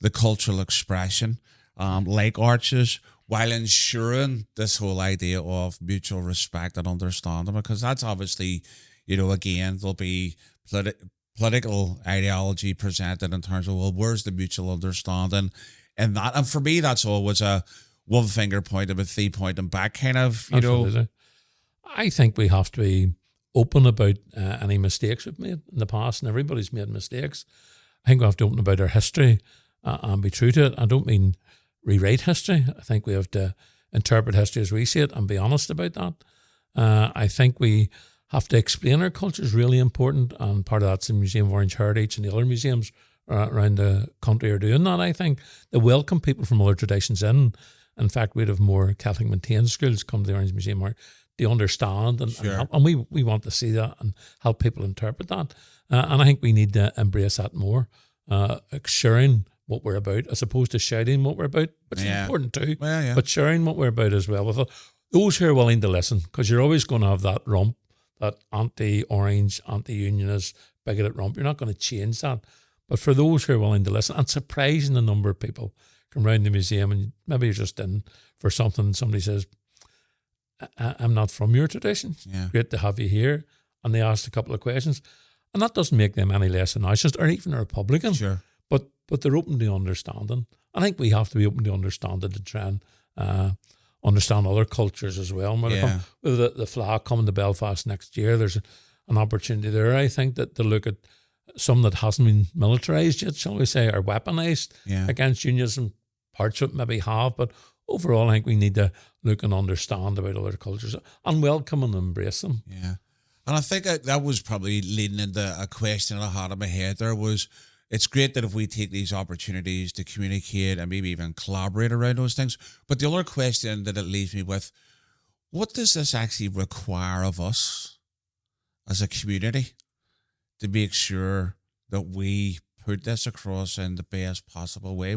the cultural expression like arches while ensuring this whole idea of mutual respect and understanding? Because that's obviously, again, there'll be political ideology presented in terms of, well, where's the mutual understanding? And for me, that's always a one finger pointing with three pointing back kind of, Absolutely. I think we have to be open about any mistakes we've made in the past, and everybody's made mistakes. I think we have to open about our history and be true to it. I don't mean rewrite history. I think we have to interpret history as we see it and be honest about that. I think we have to explain our culture is really important, and part of that's the Museum of Orange Heritage and the other museums around the country are doing that. I think they welcome people from other traditions in. In fact, we'd have more Catholic maintained schools come to the Orange Museum where they understand and we want to see that and help people interpret that. And I think we need to embrace that more, sharing what we're about as opposed to shouting what we're about, which is important too, but sharing what we're about as well with those who are willing to listen, because you're always going to have that rump, that anti-orange, anti-unionist, bigoted rump. You're not going to change that. But for those who are willing to listen, and surprising the number of people come around the museum and maybe you're just in for something and somebody says, I'm not from your tradition. Yeah. Great to have you here. And they asked a couple of questions. And that doesn't make them any less a nationalist or even a Republican. Sure. But they're open to understanding. I think we have to be open to understanding to try and understand other cultures as well. With the flag coming to Belfast next year, there's an opportunity there, I think, to look at some that hasn't been militarised yet, shall we say, or weaponised against unionism. Parts of it maybe have, but overall I think we need to look and understand about other cultures and welcome and embrace them. Yeah. And I think that was probably leading into a question I had in my head there was, it's great that if we take these opportunities to communicate and maybe even collaborate around those things, but the other question that it leaves me with, what does this actually require of us as a community to make sure that we put this across in the best possible way?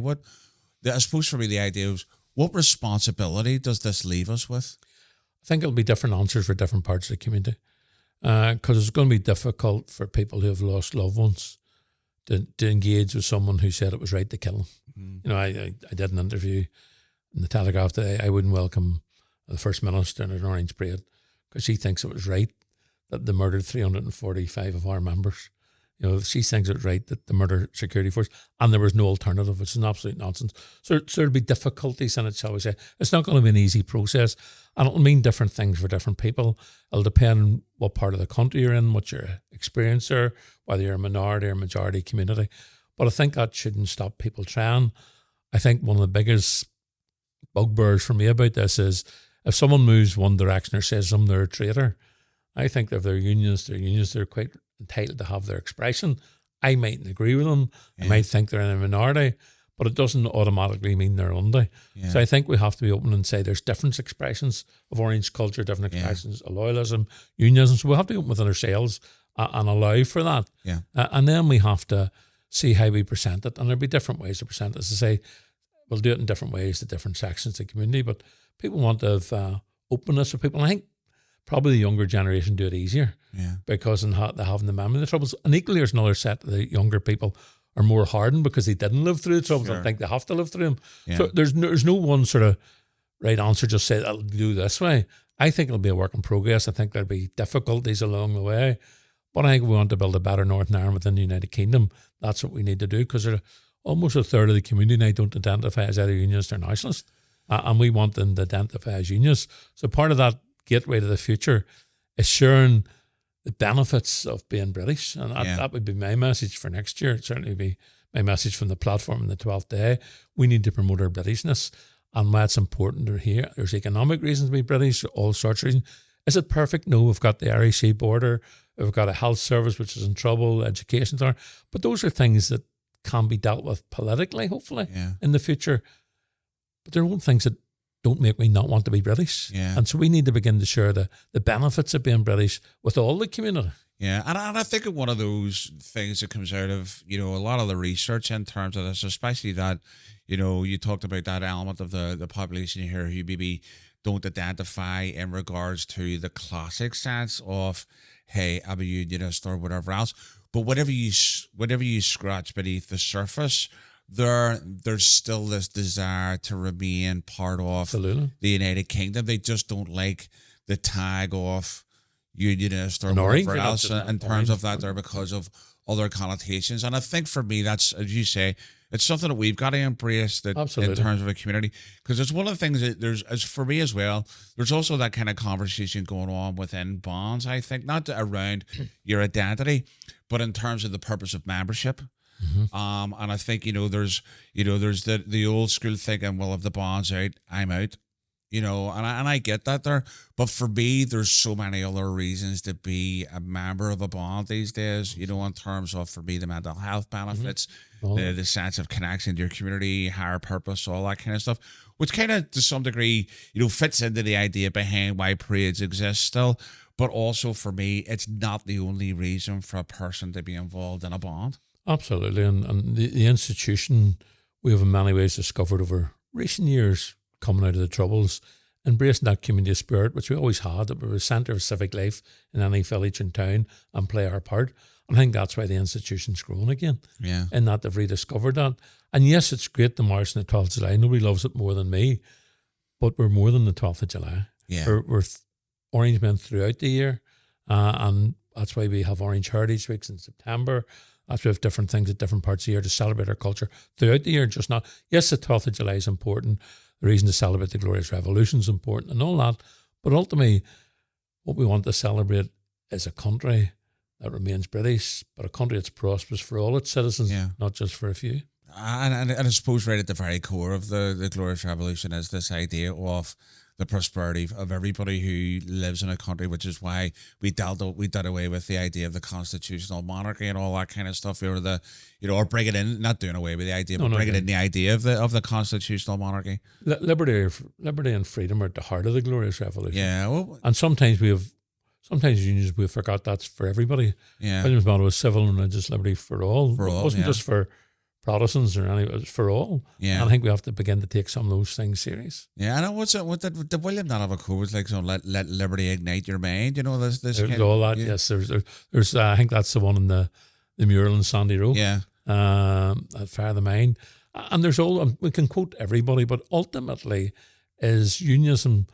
I suppose for me, the idea is, what responsibility does this leave us with? I think it'll be different answers for different parts of the community. because it's going to be difficult for people who have lost loved ones to engage with someone who said it was right to kill them. Mm-hmm. You know, I did an interview in the Telegraph today. I wouldn't welcome the First Minister in an Orange Parade because she thinks it was right that they murdered 345 of our members. You know, she thinks it's right that the murder security force, and there was no alternative, which is an absolute nonsense. So there'll be difficulties in it, shall we say. It's not going to be an easy process, and it'll mean different things for different people. It'll depend what part of the country you're in, what your experience are, whether you're a minority or majority community. But I think that shouldn't stop people trying. I think one of the biggest bugbears for me about this is if someone moves one direction or says something, they're a traitor. I think if they're unionists, they're quite entitled to have their expression. I mightn't agree with them. Yeah. I might think they're in a minority, but it doesn't automatically mean they're under. Yeah. So I think we have to be open and say there's different expressions of Orange culture, different expressions of loyalism, unionism. So we have to be open within ourselves and allow for that. Yeah. And then we have to see how we present it. And there'll be different ways to present it. As I say, we'll do it in different ways to different sections of the community, but people want to have openness with people. And I think probably the younger generation do it easier because they have the memory of the troubles. And equally, there's another set of the younger people are more hardened because they didn't live through the troubles and think they have to live through them. Yeah. So there's no one sort of right answer, just say, I'll do this way. I think it'll be a work in progress. I think there'll be difficulties along the way. But I think we want to build a better Northern Ireland within the United Kingdom. That's what we need to do because almost a third of the community now don't identify as either unionist or nationalist. And we want them to identify as unionists. So part of that gateway to the future is sharing the benefits of being British. And that would be my message for next year. It'd certainly be my message from the platform in the 12th day. We need to promote our Britishness and why it's important to hear. There's economic reasons to be British, all sorts of reasons. Is it perfect? No, we've got the Irish border. We've got a health service which is in trouble, education's are. But those are things that can be dealt with politically, hopefully, in the future. But there are all things that don't make me not want to be British. Yeah. And so we need to begin to share the benefits of being British with all the community. Yeah, and I think one of those things that comes out of, a lot of the research in terms of this, especially that, you talked about that element of the population here who maybe don't identify in regards to the classic sense of, hey, I'm a unionist or whatever else. But whatever you scratch beneath the surface, there's still this desire to remain part of the United Kingdom. They just don't like the tag of unionist or whatever else in terms of that there because of other connotations. And I think for me, that's, as you say, it's something that we've got to embrace that in terms of a community, because it's one of the things that there's, as for me as well, there's also that kind of conversation going on within bonds, I think, not around your identity, but in terms of the purpose of membership. Mm-hmm. And I think, there's the old school thinking, well, if the bond's out, I'm out, and I get that there. But for me, there's so many other reasons to be a member of a bond these days, in terms of, for me, the mental health benefits, the sense of connection to your community, higher purpose, all that kind of stuff, which kind of, to some degree, fits into the idea behind why parades exist still. But also for me, it's not the only reason for a person to be involved in a bond. Absolutely. And the institution, we have in many ways discovered over recent years, coming out of the Troubles, embracing that community spirit, which we always had, that we were a centre of civic life in any village and town and play our part. And I think that's why the institution's grown again. Yeah. In that they've rediscovered that. And yes, it's great to march on the 12th of July. Nobody loves it more than me, but we're more than the 12th of July. Yeah. We're Orange men throughout the year. And that's why we have Orange Heritage Weeks in September. That's why we have different things at different parts of the year to celebrate our culture throughout the year, just not. Yes, the 12th of July is important. The reason to celebrate the Glorious Revolution is important and all that. But ultimately, what we want to celebrate is a country that remains British, but a country that's prosperous for all its citizens, not just for a few. And I suppose right at the very core of the Glorious Revolution is this idea of the prosperity of everybody who lives in a country, which is why we did away with the idea of the constitutional monarchy and all that kind of stuff. We were or bring it in, not doing away with the idea, but bring it in the idea of the constitutional monarchy. Liberty and freedom are at the heart of the Glorious Revolution. Yeah, well, and sometimes unions we forgot that's for everybody. Yeah, William's motto was civil and religious liberty for all. It wasn't just for Protestants or any, it's for all. Yeah. And I think we have to begin to take some of those things serious. Yeah, I know. What did William not have a quote? It's like, so let liberty ignite your mind. You know, this There's kind all of, that. yeah. Yes, there's I think that's the one in the mural in Sandy Row. Yeah. Fire the Mind. And there's all, we can quote everybody, but ultimately is unionism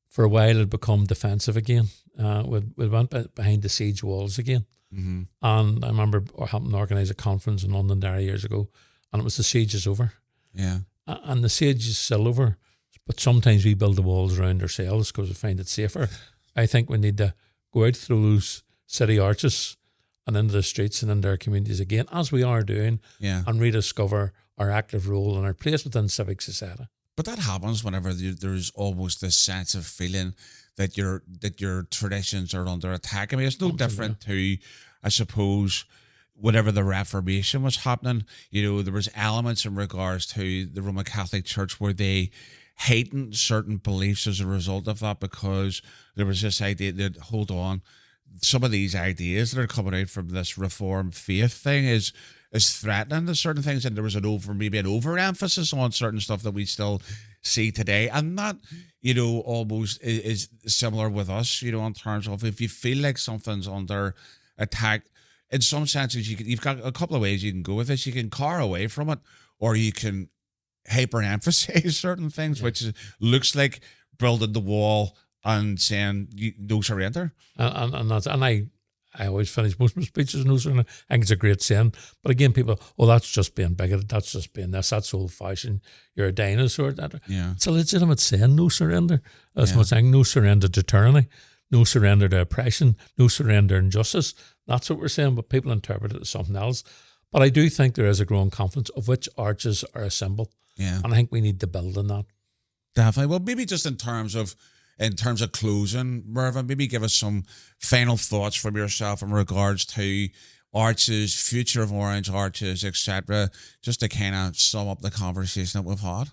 for a while had become defensive again. We went behind the siege walls again. Mm-hmm. And I remember helping to organise a conference in Londonderry years ago, and it was the siege is over. Yeah. And the siege is still over, but sometimes we build the walls around ourselves because we find it safer. I think we need to go out through those city arches and into the streets and into our communities again, as we are doing, Yeah. and rediscover our active role and our place within civic society. But that happens whenever there's almost this sense of feeling that your traditions are under attack. I mean, it's no different to, I suppose, whenever the Reformation was happening. You know, there was elements in regards to the Roman Catholic Church where they heightened certain beliefs as a result of that, because there was this idea that, hold on, some of these ideas that are coming out from this Reformed faith thing is threatening to certain things, and there was maybe an overemphasis on certain stuff that we still see today, and that, you know, almost is similar with us, you know, in terms of if you feel like something's under attack, in some senses you've got a couple of ways you can go with this. You can cower away from it, or you can hyper-emphasize certain things, which looks like building the wall and saying no surrender. And I always finish most of my speeches no surrender. I think it's a great saying. But again, people, that's just being bigoted. That's just being this. That's old-fashioned. You're a dinosaur. Yeah. It's a legitimate saying, no surrender. That's what saying, no surrender to tyranny, no surrender to oppression, no surrender to injustice. That's what we're saying, but people interpret it as something else. But I do think there is a growing confidence of which arches are a symbol. Yeah. And I think we need to build on that. Definitely. Well, maybe just in terms of closing, Mervyn, maybe give us some final thoughts from yourself in regards to arches, future of Orange arches, etc., just to kind of sum up the conversation that we've had.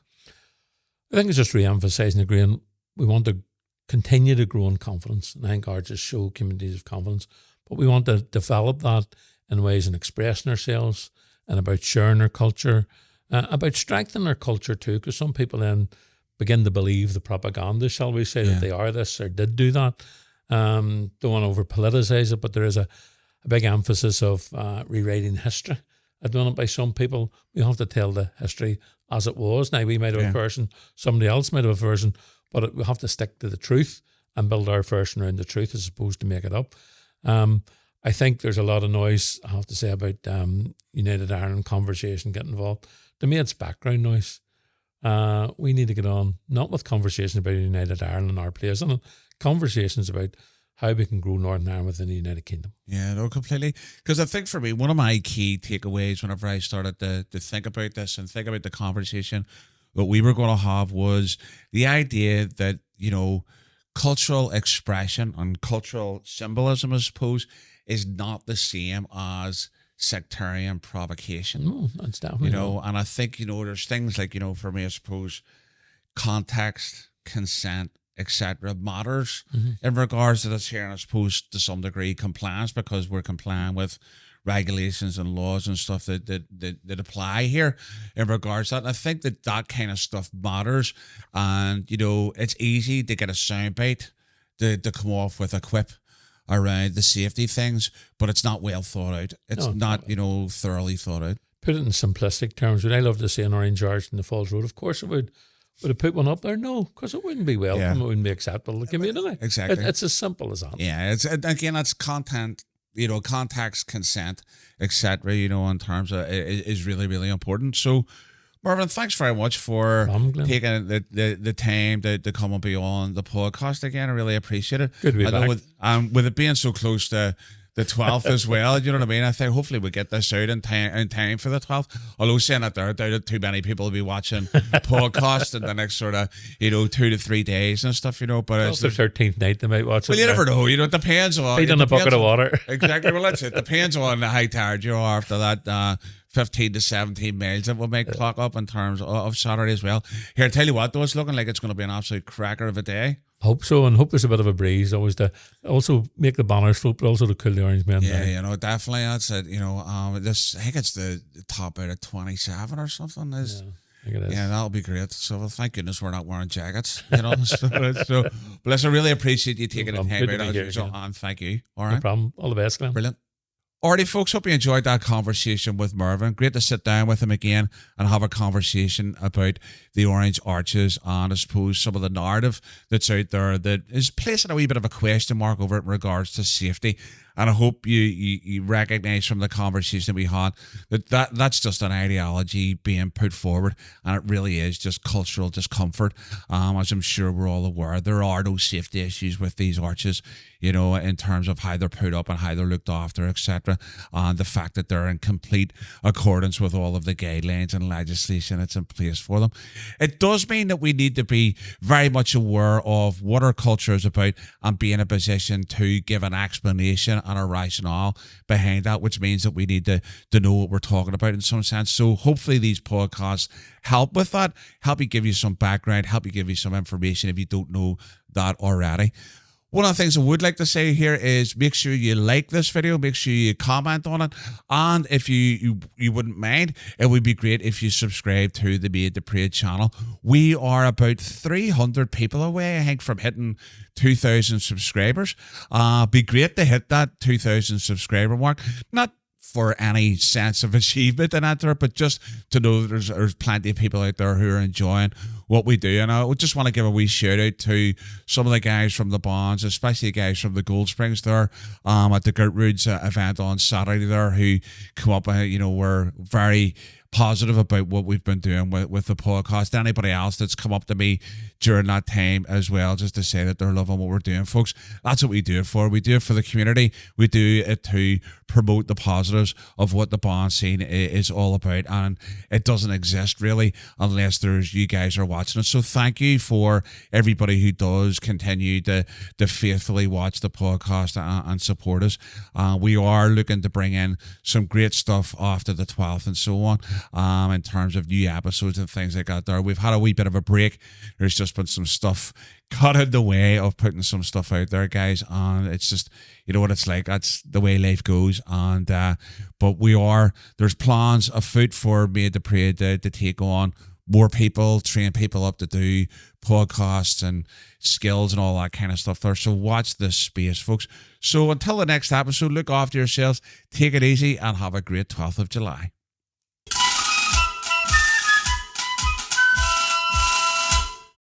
I think it's just re-emphasising agreeing we want to continue to grow in confidence, and I think arches show communities of confidence, but we want to develop that in ways in expressing ourselves and about sharing our culture, about strengthening our culture too, because some people then begin to believe the propaganda, shall we say, that they are this or did do that. Don't want to over-politicise it, but there is a big emphasis of rewriting history. I don't know, by some people, we have to tell the history as it was. Now, we might have a version, somebody else might have a version, but we have to stick to the truth and build our version around the truth as opposed to make it up. I think there's a lot of noise, I have to say, about United Ireland conversation getting involved. To me, it's background noise. We need to get on, not with conversations about United Ireland and our place in it, conversations about how we can grow Northern Ireland within the United Kingdom. Yeah, no, completely. Because I think for me, one of my key takeaways whenever I started to think about this and think about the conversation that we were going to have was the idea that, you know, cultural expression and cultural symbolism, I suppose, is not the same as sectarian provocation. No, that's definitely not. And I think, there's things like, for me, I suppose, context, consent, etc. matters in regards to this here, and I suppose to some degree compliance, because we're complying with regulations and laws and stuff that apply here in regards to that. And I think that kind of stuff matters, and it's easy to get a soundbite to come off with a quip around the safety things, but it's not well thought out. It's not thoroughly thought out. Put it in simplistic terms. Would I love to see an orange arch in the Falls Road? Of course it would. Would I put one up there? No, because it wouldn't be welcome. It wouldn't be acceptable to the community. Exactly. It's as simple as that. Yeah. It's content, context, consent, etc. In terms of is really, really important. So, Mervyn, thanks very much for taking the time to come and be on the podcast again. I really appreciate it. Good to be back. With it being so close to the 12th as well, you know what I mean? I think hopefully we get this out in time for the 12th. Although saying that there, I doubt too many people will be watching podcast in the next sort of, 2 to 3 days and stuff, But it's the 13th night they might watch it. Well, you never know. It depends on... Feed in a bucket of water. Exactly. Well, that's it. Depends on how tired you are after that 15 to 17 miles that will make clock up in terms of Saturday as well. Here, I tell you what, though, it's looking like it's going to be an absolute cracker of a day. Hope so, and hope there's a bit of a breeze always to also make the banners float, but also to cool the orange men Yeah, down. you know, definitely. That's it. You know, this, I think it's the top out of 27 or something. Is Yeah, I think it is. Yeah, that'll be great. So, well, thank goodness we're not wearing jackets, you know. So, bless, I really appreciate you taking the problem. time Good to out be as here usual, again. and thank you. All No right, problem. All the best, Glenn. brilliant. Alrighty, folks, hope you enjoyed that conversation with Mervyn. Great to sit down with him again and have a conversation about the orange arches and I suppose some of the narrative that's out there that is placing a wee bit of a question mark over it in regards to safety. And I hope you recognise from the conversation we had that's just an ideology being put forward, and it really is just cultural discomfort. As I'm sure we're all aware, there are no safety issues with these arches, you know, in terms of how they're put up and how they're looked after, etc. And the fact that they're in complete accordance with all of the guidelines and legislation that's in place for them. It does mean that we need to be very much aware of what our culture is about and be in a position to give an explanation and a rationale behind that, which means that we need to know what we're talking about in some sense. So hopefully these podcasts help with that, help you give you some background, help you give you some information if you don't know that already. One of the things I would like to say here is make sure you like this video, make sure you comment on it, and if you wouldn't mind, it would be great if you subscribe to the Made to Parade channel. We are about 300 people away, I think, from hitting 2,000 subscribers. Be great to hit that 2,000 subscriber mark. Not for any sense of achievement in that, but just to know that there's plenty of people out there who are enjoying what we do. And I would just want to give a wee shout out to some of the guys from the Bonds, especially the guys from the Gold Springs there at the Gertrude's event on Saturday there, who come up and, you know, were very positive about what we've been doing with the podcast. Anybody else that's come up to me during that time as well, just to say that they're loving what we're doing, folks. That's what we do it for. We do it for the community. We do it to promote the positives of what the bond scene is all about, and it doesn't exist really unless there's you guys are watching it. So thank you for everybody who does continue to faithfully watch the podcast and support us. We are looking to bring in some great stuff after the 12th and so on. In terms of new episodes and things like that there. We've had a wee bit of a break. There's just been some stuff cut in the way of putting some stuff out there, guys, and it's just, you know what it's like, that's the way life goes. And but there's plans afoot for Made to Parade to take on more people, train people up to do podcasts and skills and all that kind of stuff there. So watch this space, folks. So until the next episode, look after yourselves, take it easy, and have a great 12th of July.